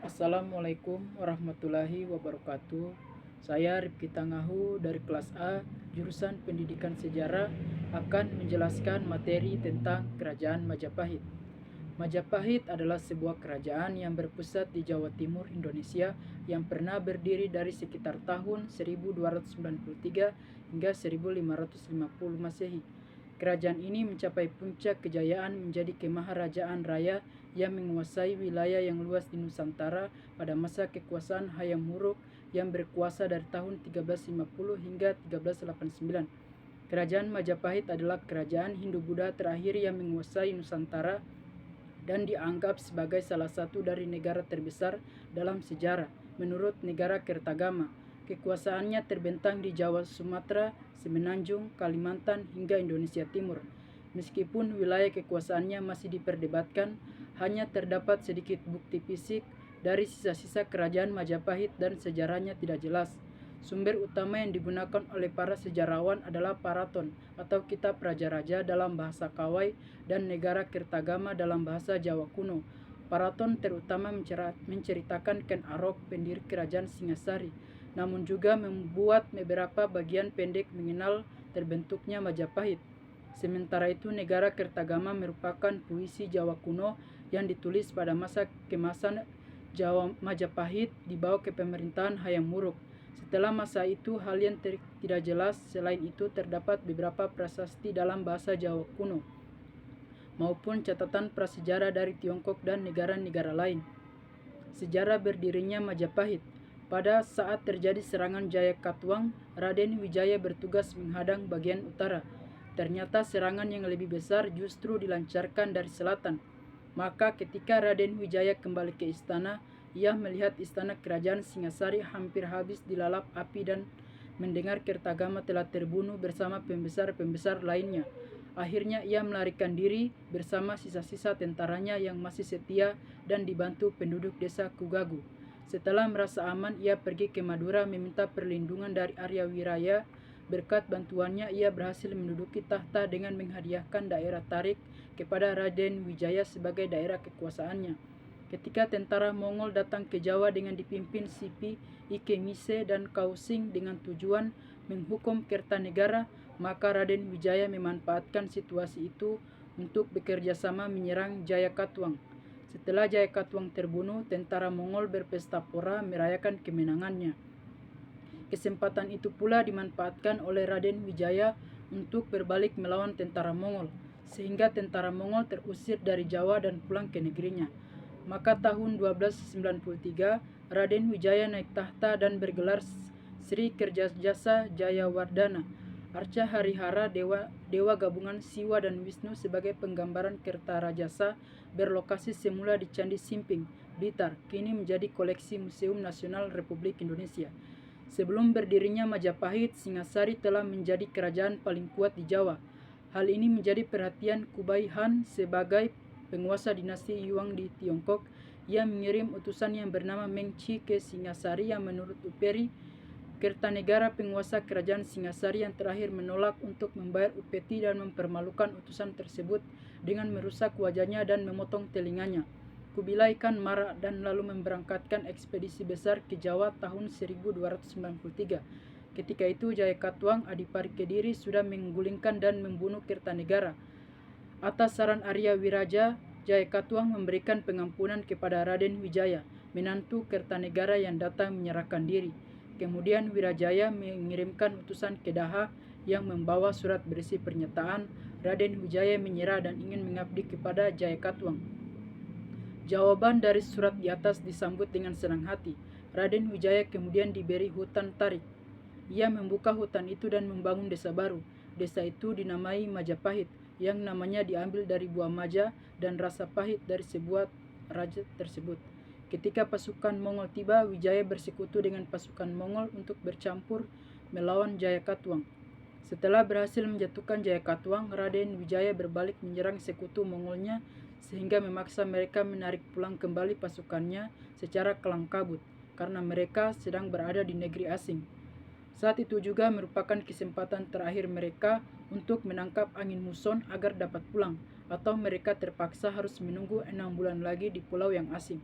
Assalamualaikum warahmatullahi wabarakatuh. Saya Rifki Tangahu dari kelas A, jurusan Pendidikan Sejarah, akan menjelaskan materi tentang Kerajaan Majapahit. Majapahit adalah sebuah kerajaan yang berpusat di Jawa Timur Indonesia yang pernah berdiri dari sekitar tahun 1293 hingga 1550 Masehi. Kerajaan ini mencapai puncak kejayaan menjadi kemaharajaan raya yang menguasai wilayah yang luas di Nusantara pada masa kekuasaan Hayam Wuruk yang berkuasa dari tahun 1350 hingga 1389. Kerajaan Majapahit adalah kerajaan Hindu-Buddha terakhir yang menguasai Nusantara dan dianggap sebagai salah satu dari negara terbesar dalam sejarah menurut Negara Kertagama. Kekuasaannya terbentang di Jawa, Sumatera, Semenanjung, Kalimantan, hingga Indonesia Timur. Meskipun wilayah kekuasaannya masih diperdebatkan, hanya terdapat sedikit bukti fisik dari sisa-sisa kerajaan Majapahit dan sejarahnya tidak jelas. Sumber utama yang digunakan oleh para sejarawan adalah Paraton atau Kitab Raja-Raja dalam bahasa Kawai dan Negara Kertagama dalam bahasa Jawa kuno. Paraton terutama menceritakan Ken Arok, pendiri kerajaan Singasari, namun juga membuat beberapa bagian pendek mengenal terbentuknya Majapahit. Sementara itu, Negara Kertagama merupakan puisi Jawa kuno yang ditulis pada masa kemasan Jawa Majapahit di bawah kepemerintahan Hayam Wuruk. Setelah masa itu, hal yang tidak jelas. Selain itu, terdapat beberapa prasasti dalam bahasa Jawa kuno maupun catatan prasejarah dari Tiongkok dan negara-negara lain. Sejarah berdirinya Majapahit. Pada saat terjadi serangan Jayakatwang, Raden Wijaya bertugas menghadang bagian utara. Ternyata serangan yang lebih besar justru dilancarkan dari selatan. Maka ketika Raden Wijaya kembali ke istana, ia melihat istana kerajaan Singasari hampir habis dilalap api dan mendengar Kertagama telah terbunuh bersama pembesar-pembesar lainnya. Akhirnya ia melarikan diri bersama sisa-sisa tentaranya yang masih setia dan dibantu penduduk desa Kugagu. Setelah merasa aman, ia pergi ke Madura meminta perlindungan dari Arya Wiraya. Berkat bantuannya, ia berhasil menduduki tahta dengan menghadiahkan daerah Tarik kepada Raden Wijaya sebagai daerah kekuasaannya. Ketika tentara Mongol datang ke Jawa dengan dipimpin Sipi, Ike Mise, dan Kausing dengan tujuan menghukum Kertanegara, maka Raden Wijaya memanfaatkan situasi itu untuk bekerja sama menyerang Jayakatwang. Setelah Jayakatwang terbunuh, tentara Mongol berpesta pora merayakan kemenangannya. Kesempatan itu pula dimanfaatkan oleh Raden Wijaya untuk berbalik melawan tentara Mongol, sehingga tentara Mongol terusir dari Jawa dan pulang ke negerinya. Maka tahun 1293, Raden Wijaya naik tahta dan bergelar Sri Kertajasa Jayawardana. Arca Harihara, dewa gabungan Siwa dan Wisnu sebagai penggambaran Kertarajasa, berlokasi semula di Candi Simping, Blitar, kini menjadi koleksi Museum Nasional Republik Indonesia. Sebelum berdirinya Majapahit, Singasari telah menjadi kerajaan paling kuat di Jawa. Hal ini menjadi perhatian Kublai Han sebagai penguasa dinasti Yuan di Tiongkok. Ia mengirim utusan yang bernama Meng Chi ke Singasari yang menurut Uperi, Kertanegara, penguasa kerajaan Singasari yang terakhir, menolak untuk membayar upeti dan mempermalukan utusan tersebut dengan merusak wajahnya dan memotong telinganya. Kubilai Khan marah dan lalu memberangkatkan ekspedisi besar ke Jawa tahun 1293. Ketika itu Jayakatwang, adipari Kediri, sudah menggulingkan dan membunuh Kertanegara. Atas saran Arya Wiraja, Jayakatwang memberikan pengampunan kepada Raden Wijaya, menantu Kertanegara yang datang menyerahkan diri. Kemudian Wirajaya mengirimkan utusan ke Daha yang membawa surat berisi pernyataan Raden Wijaya menyerah dan ingin mengabdi kepada Jayakatwang. Jawaban dari surat di atas disambut dengan senang hati. Raden Wijaya kemudian diberi hutan Tarik. Ia membuka hutan itu dan membangun desa baru. Desa itu dinamai Majapahit, yang namanya diambil dari buah maja dan rasa pahit dari sebuah raja tersebut. Ketika pasukan Mongol tiba, Wijaya bersekutu dengan pasukan Mongol untuk bercampur melawan Jayakatwang. Setelah berhasil menjatuhkan Jayakatwang, Raden Wijaya berbalik menyerang sekutu Mongolnya sehingga memaksa mereka menarik pulang kembali pasukannya secara kelang kabut karena mereka sedang berada di negeri asing. Saat itu juga merupakan kesempatan terakhir mereka untuk menangkap angin muson agar dapat pulang, atau mereka terpaksa harus menunggu 6 bulan lagi di pulau yang asing.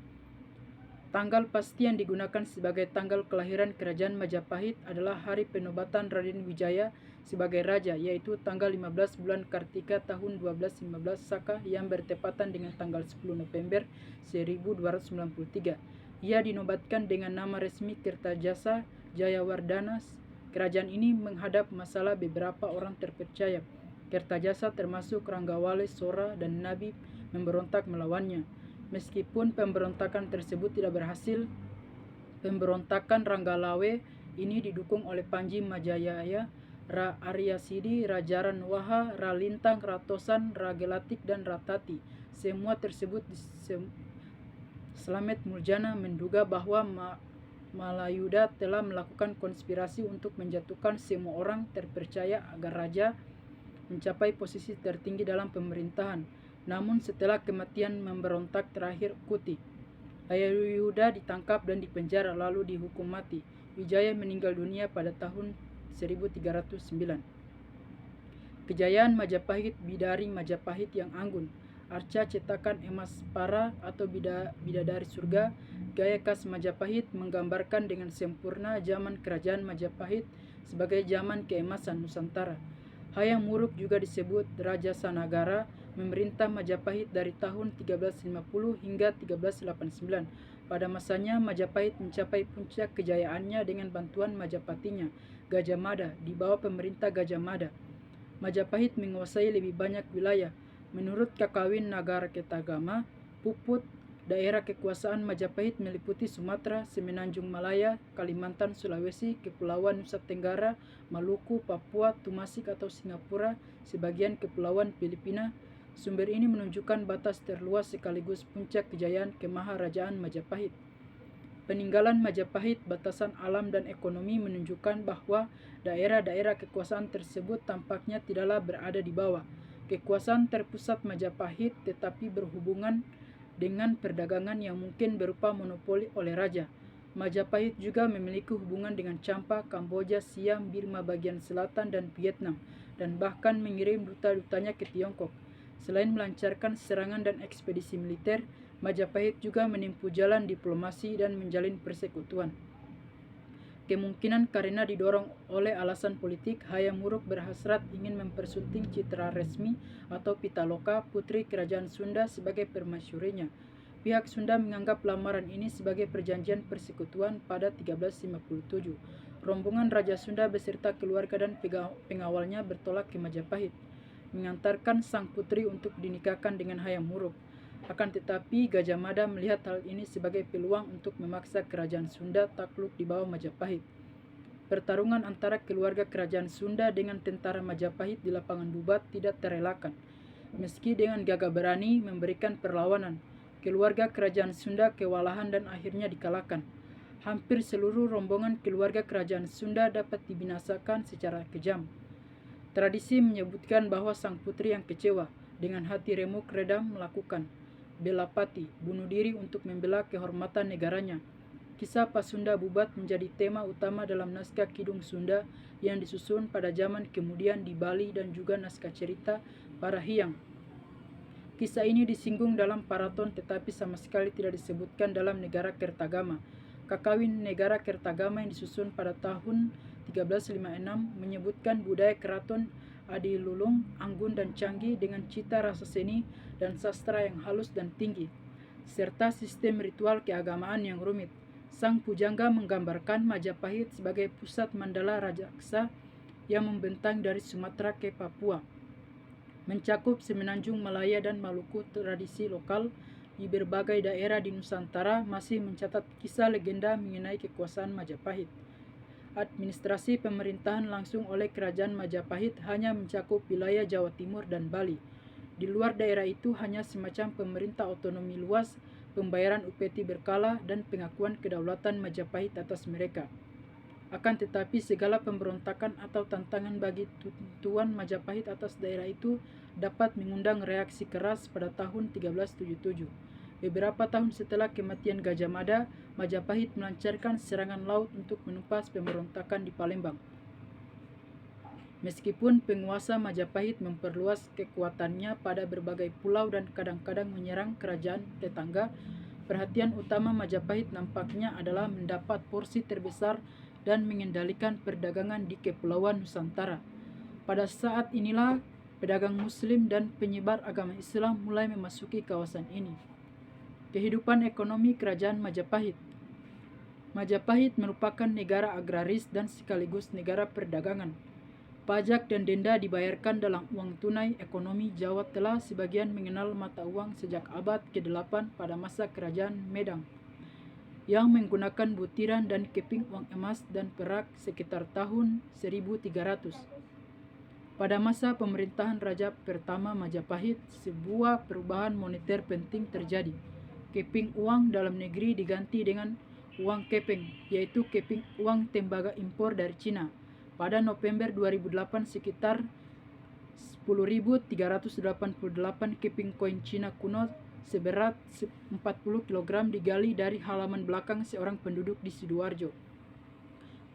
Tanggal pasti yang digunakan sebagai tanggal kelahiran Kerajaan Majapahit adalah hari penobatan Raden Wijaya sebagai raja, yaitu tanggal 15 bulan Kartika tahun 1215 Saka yang bertepatan dengan tanggal 10 November 1293. Ia dinobatkan dengan nama resmi Kertajasa Jayawardhana. Kerajaan ini menghadap masalah beberapa orang terpercaya. Kertajasa termasuk Ranggawale Sora dan Nabi memberontak melawannya. Meskipun pemberontakan tersebut tidak berhasil, pemberontakan Ranggalawe ini didukung oleh Panji Majayaya, Ra Aryasidi, Rajaran Waha, Ra Lintang, Ratosan, Ra Gelatik, dan Ratati. Semua tersebut Slamet Muljana menduga bahwa Malayuda telah melakukan konspirasi untuk menjatuhkan semua orang terpercaya agar raja mencapai posisi tertinggi dalam pemerintahan. Namun setelah kematian memberontak terakhir Kuti, Hayayuda ditangkap dan dipenjara lalu dihukum mati. Wijaya meninggal dunia pada tahun 1309. Kejayaan Majapahit. Bidari Majapahit yang anggun. Arca cetakan emas para atau bidadari surga, gaya khas Majapahit menggambarkan dengan sempurna zaman kerajaan Majapahit sebagai zaman keemasan Nusantara. Hayam Wuruk juga disebut Raja Sanagara, memerintah Majapahit dari tahun 1350 hingga 1389. Pada masanya Majapahit mencapai puncak kejayaannya dengan bantuan Majapatinya, Gajah Mada, di bawah pemerintah Gajah Mada. Majapahit menguasai lebih banyak wilayah. Menurut Kakawin Nagara Ketagama, puput daerah kekuasaan Majapahit meliputi Sumatera, Semenanjung Malaya, Kalimantan, Sulawesi, Kepulauan Nusa Tenggara, Maluku, Papua, Tumasik atau Singapura, sebagian kepulauan Filipina. Sumber ini menunjukkan batas terluas sekaligus puncak kejayaan kemaharajaan Majapahit. Peninggalan Majapahit, batasan alam dan ekonomi menunjukkan bahwa daerah-daerah kekuasaan tersebut tampaknya tidaklah berada di bawah kekuasaan terpusat Majapahit, tetapi berhubungan dengan perdagangan yang mungkin berupa monopoli oleh raja. Majapahit juga memiliki hubungan dengan Champa, Kamboja, Siam, Birma bagian selatan, dan Vietnam, dan bahkan mengirim duta-dutanya ke Tiongkok. Selain melancarkan serangan dan ekspedisi militer, Majapahit juga menempuh jalan diplomasi dan menjalin persekutuan. Kemungkinan karena didorong oleh alasan politik, Hayam Wuruk berhasrat ingin mempersunting citra resmi atau Pitaloka, putri kerajaan Sunda, sebagai permaisurinya. Pihak Sunda menganggap lamaran ini sebagai perjanjian persekutuan pada 1357. Rombongan Raja Sunda beserta keluarga dan pengawalnya bertolak ke Majapahit, mengantarkan sang putri untuk dinikahkan dengan Hayam Wuruk. Akan tetapi Gajah Mada melihat hal ini sebagai peluang untuk memaksa kerajaan Sunda takluk di bawah Majapahit. Pertarungan antara keluarga kerajaan Sunda dengan tentara Majapahit di lapangan Bubat tidak terelakkan. Meski dengan gagah berani memberikan perlawanan, keluarga kerajaan Sunda kewalahan dan akhirnya dikalahkan. Hampir seluruh rombongan keluarga kerajaan Sunda dapat dibinasakan secara kejam. Tradisi menyebutkan bahwa sang putri yang kecewa dengan hati remuk redam melakukan belapati, bunuh diri untuk membela kehormatan negaranya. Kisah Pasunda Bubat menjadi tema utama dalam naskah Kidung Sunda yang disusun pada zaman kemudian di Bali dan juga naskah cerita Parahiang. Kisah ini disinggung dalam Paraton tetapi sama sekali tidak disebutkan dalam Negara Kertagama. Kakawin Negara Kertagama yang disusun pada tahun 1356 menyebutkan budaya keraton Adilulung, anggun dan canggih dengan cita rasa seni dan sastra yang halus dan tinggi, serta sistem ritual keagamaan yang rumit. Sang pujangga menggambarkan Majapahit sebagai pusat mandala rajaksa yang membentang dari Sumatera ke Papua, mencakup Semenanjung Malaya dan Maluku. Tradisi lokal di berbagai daerah di Nusantara masih mencatat kisah legenda mengenai kekuasaan Majapahit. Administrasi pemerintahan langsung oleh kerajaan Majapahit hanya mencakup wilayah Jawa Timur dan Bali. Di luar daerah itu hanya semacam pemerintah otonomi luas, pembayaran upeti berkala, dan pengakuan kedaulatan Majapahit atas mereka. Akan tetapi segala pemberontakan atau tantangan bagi tuan Majapahit atas daerah itu dapat mengundang reaksi keras pada tahun 1377. Beberapa tahun setelah kematian Gajah Mada, Majapahit melancarkan serangan laut untuk menumpas pemberontakan di Palembang. Meskipun penguasa Majapahit memperluas kekuatannya pada berbagai pulau dan kadang-kadang menyerang kerajaan tetangga, Perhatian utama Majapahit nampaknya adalah mendapat porsi terbesar dan mengendalikan perdagangan di Kepulauan Nusantara. Pada saat inilah pedagang Muslim dan penyebar agama Islam mulai memasuki kawasan ini. Kehidupan ekonomi Kerajaan Majapahit. Majapahit merupakan negara agraris dan sekaligus negara perdagangan. Pajak dan denda dibayarkan dalam uang tunai. Ekonomi Jawa telah sebagian mengenal mata uang sejak abad ke-8 pada masa Kerajaan Medang, yang menggunakan butiran dan keping uang emas dan perak sekitar tahun 1300. Pada masa pemerintahan Raja pertama Majapahit, sebuah perubahan moneter penting terjadi. Keping uang dalam negeri diganti dengan uang kepeng, yaitu keping uang tembaga impor dari Cina. Pada November 2008, sekitar 10.388 keping koin Cina kuno seberat 40 kg digali dari halaman belakang seorang penduduk di Sidoarjo.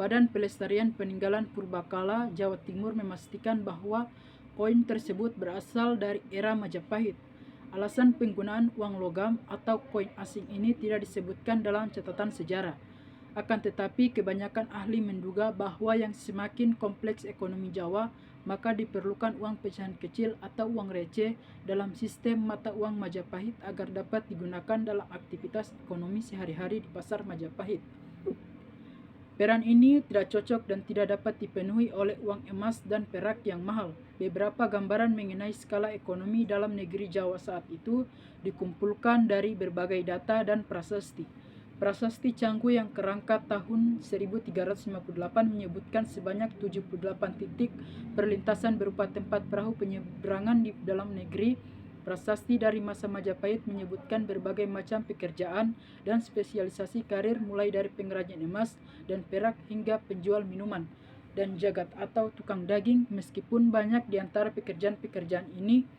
Badan Pelestarian Peninggalan Purbakala Jawa Timur memastikan bahwa koin tersebut berasal dari era Majapahit. Alasan penggunaan uang logam atau koin asing ini tidak disebutkan dalam catatan sejarah. Akan tetapi kebanyakan ahli menduga bahwa yang semakin kompleks ekonomi Jawa, maka diperlukan uang pecahan kecil atau uang receh dalam sistem mata uang Majapahit agar dapat digunakan dalam aktivitas ekonomi sehari-hari di pasar Majapahit. Peran ini tidak cocok dan tidak dapat dipenuhi oleh uang emas dan perak yang mahal. Beberapa gambaran mengenai skala ekonomi dalam negeri Jawa saat itu dikumpulkan dari berbagai data dan prasasti. Prasasti Canggu yang kerangka tahun 1358 menyebutkan sebanyak 78 titik perlintasan berupa tempat perahu penyeberangan di dalam negeri. Prasasti dari masa Majapahit menyebutkan berbagai macam pekerjaan dan spesialisasi karir mulai dari pengrajin emas dan perak hingga penjual minuman dan jagat atau tukang daging. Meskipun banyak di antara pekerjaan-pekerjaan ini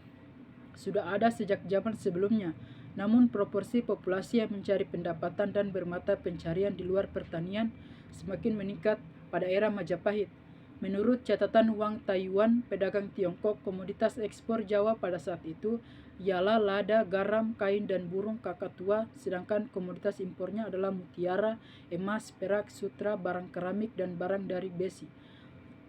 sudah ada sejak zaman sebelumnya, namun proporsi populasi yang mencari pendapatan dan bermata pencarian di luar pertanian semakin meningkat pada era Majapahit. Menurut catatan Wang Taiwan, pedagang Tiongkok, komoditas ekspor Jawa pada saat itu ialah lada, garam, kain, dan burung kakatua, sedangkan komoditas impornya adalah mutiara, emas, perak, sutra, barang keramik, dan barang dari besi.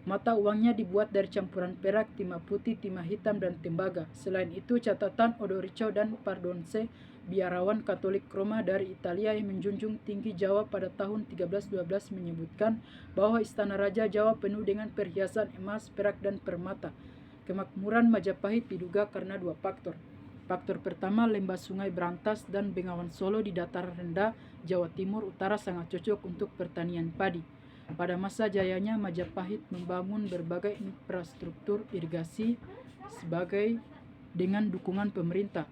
Mata uangnya dibuat dari campuran perak, timah putih, timah hitam, dan tembaga. Selain itu, catatan Odorico dan Pardonse, biarawan Katolik Roma dari Italia yang menjunjung tinggi Jawa pada tahun 1312 menyebutkan bahwa istana Raja Jawa penuh dengan perhiasan emas, perak, dan permata. Kemakmuran Majapahit diduga karena dua faktor. Faktor pertama, lembah Sungai Brantas dan Bengawan Solo di dataran rendah Jawa Timur Utara sangat cocok untuk pertanian padi. Pada masa jayanya, Majapahit membangun berbagai infrastruktur irigasi dengan dukungan pemerintah.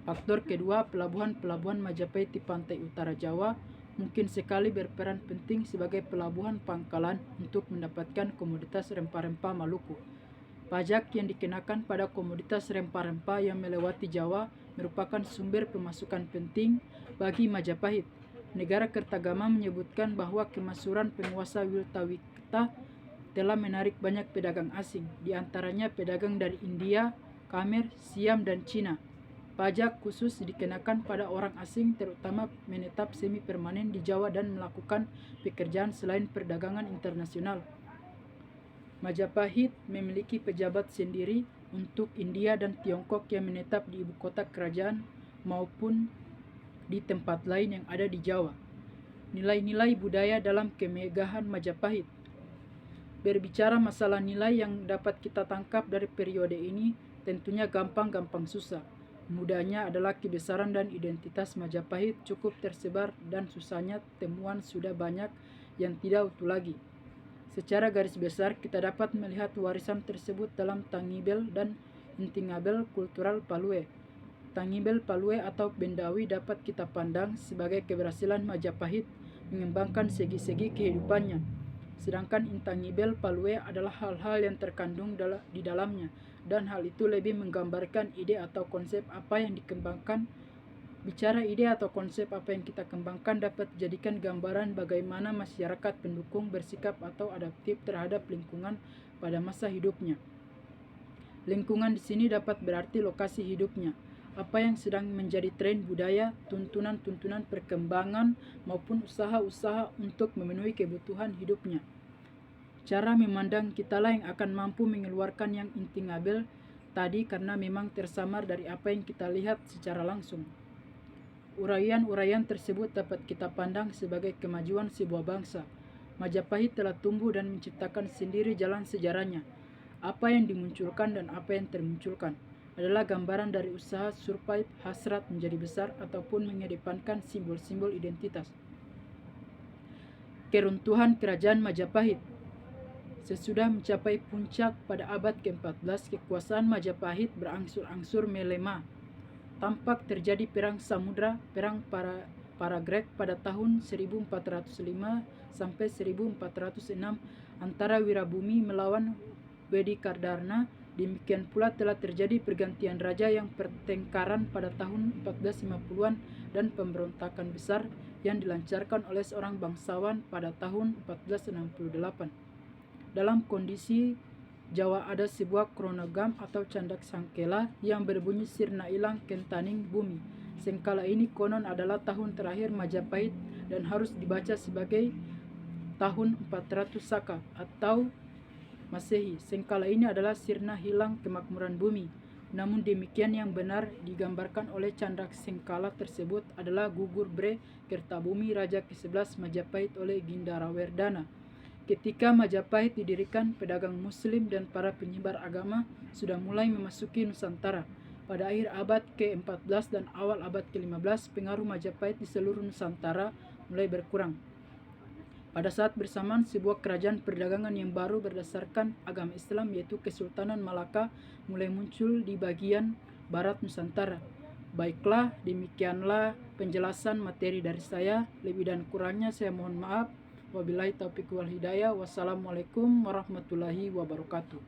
Faktor kedua, pelabuhan-pelabuhan Majapahit di pantai utara Jawa mungkin sekali berperan penting sebagai pelabuhan pangkalan untuk mendapatkan komoditas rempah-rempah Maluku. Pajak yang dikenakan pada komoditas rempah-rempah yang melewati Jawa merupakan sumber pemasukan penting bagi Majapahit. Negara Kertagama menyebutkan bahwa kemasyhuran penguasa Wiltawikta telah menarik banyak pedagang asing, di antaranya pedagang dari India, Khmer, Siam, dan Cina. Pajak khusus dikenakan pada orang asing, terutama menetap semi permanen di Jawa dan melakukan pekerjaan selain perdagangan internasional. Majapahit memiliki pejabat sendiri untuk India dan Tiongkok yang menetap di ibu kota kerajaan maupun di tempat lain yang ada di Jawa. Nilai-nilai budaya dalam kemegahan Majapahit. Berbicara masalah nilai yang dapat kita tangkap dari periode ini, tentunya gampang-gampang susah. Mudahnya adalah kebesaran dan identitas Majapahit cukup tersebar dan susahnya temuan sudah banyak yang tidak utuh lagi. Secara garis besar kita dapat melihat warisan tersebut dalam Tangibel dan Intingabel Kultural Palue. Tangibel Palue atau Bendawi dapat kita pandang sebagai keberhasilan Majapahit mengembangkan segi-segi kehidupannya. Sedangkan Intangibel Palue adalah hal-hal yang terkandung di dalamnya, dan hal itu lebih menggambarkan ide atau konsep apa yang dikembangkan. Bicara ide atau konsep apa yang kita kembangkan dapat dijadikan gambaran bagaimana masyarakat pendukung bersikap atau adaptif terhadap lingkungan pada masa hidupnya. Lingkungan di sini dapat berarti lokasi hidupnya. apa yang sedang menjadi tren budaya, tuntunan-tuntunan perkembangan, maupun usaha-usaha untuk memenuhi kebutuhan hidupnya. Cara memandang kitalah yang akan mampu mengeluarkan yang inti ngabel tadi karena memang tersamar dari apa yang kita lihat secara langsung. Uraian-uraian tersebut dapat kita pandang sebagai kemajuan sebuah bangsa. Majapahit telah tumbuh dan menciptakan sendiri jalan sejarahnya. Apa yang dimunculkan dan apa yang termunculkan adalah gambaran dari usaha survive hasrat menjadi besar ataupun mengedepankan simbol-simbol identitas. Keruntuhan Kerajaan Majapahit. Sesudah mencapai puncak pada abad ke-14, kekuasaan Majapahit berangsur-angsur melemah. Tampak terjadi perang samudra, perang para Grek pada tahun 1405 sampai 1406 antara Wirabumi melawan Wedikardarna. Demikian pula telah terjadi pergantian raja yang pertengkaran pada tahun 1450-an dan pemberontakan besar yang dilancarkan oleh seorang bangsawan pada tahun 1468. Dalam kondisi Jawa ada sebuah kronogam atau candak sangkela yang berbunyi sirna ilang kentaning bumi. Sengkala ini konon adalah tahun terakhir Majapahit dan harus dibaca sebagai tahun 400 Saka atau Masehi. Sengkala ini adalah sirna hilang kemakmuran bumi. Namun demikian yang benar digambarkan oleh candak sengkala tersebut adalah gugur Bre Kertabumi Raja ke-11 Majapahit oleh Gindarawerdana. Ketika Majapahit didirikan, pedagang muslim dan para penyebar agama sudah mulai memasuki Nusantara. Pada akhir abad ke-14 dan awal abad ke-15, pengaruh Majapahit di seluruh Nusantara mulai berkurang. Pada saat bersamaan, sebuah kerajaan perdagangan yang baru berdasarkan agama Islam yaitu Kesultanan Malaka mulai muncul di bagian barat Nusantara. Baiklah, demikianlah penjelasan materi dari saya. Lebih dan kurangnya saya mohon maaf. Wabillahi taufiq wal hidayah. Wassalamualaikum warahmatullahi wabarakatuh.